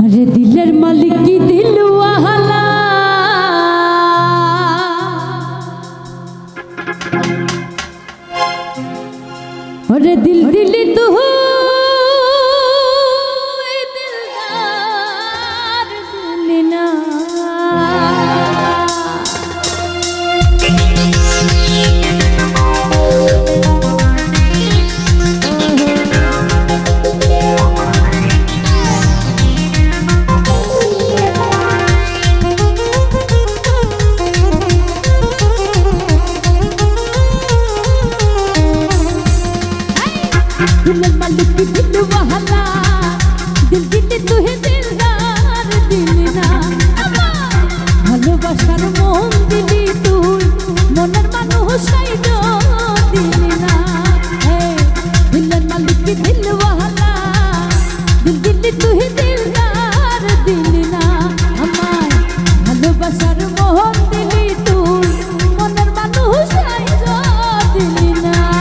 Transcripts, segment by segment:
अरे दिलर मालिक की दिल वाला अरे दिल दिल तू दिलदार दुनिया दिल मालिक की दिल वाला दिल दिल तू ही दिलदार दिलना ভালোবাসার মন দিলি তুই মনের মানুষ সাইডো দিলনা দিল মালিক কি দিল वाला दिल दिल तू ही दिलदार दिलना আমায় ভালোবাসার মন দিলি তুই মনের মানুষ সাইডো দিলনা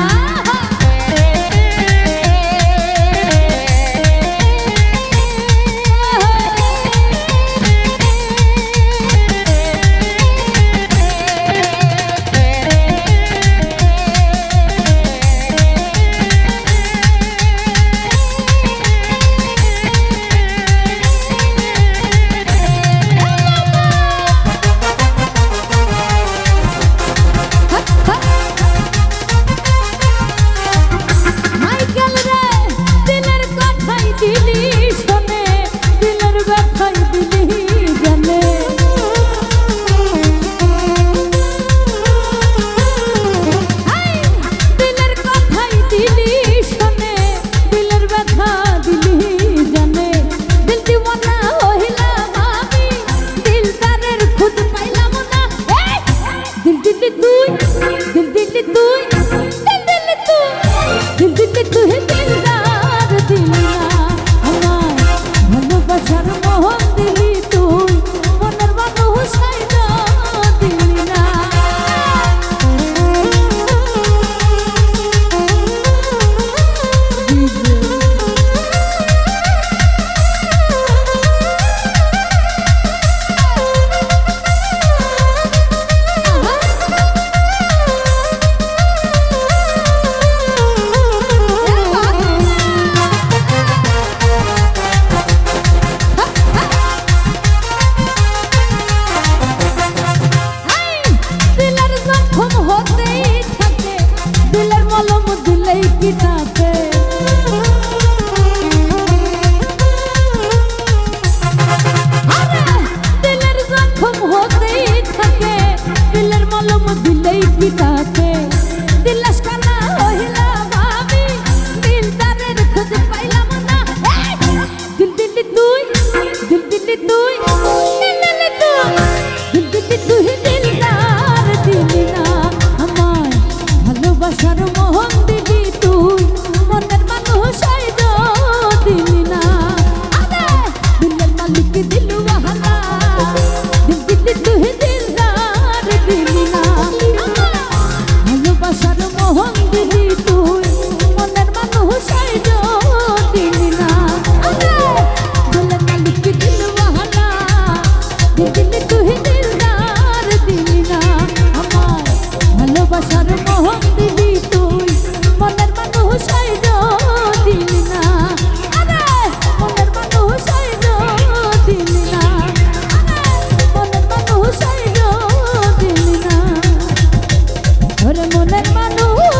মনের মানুষ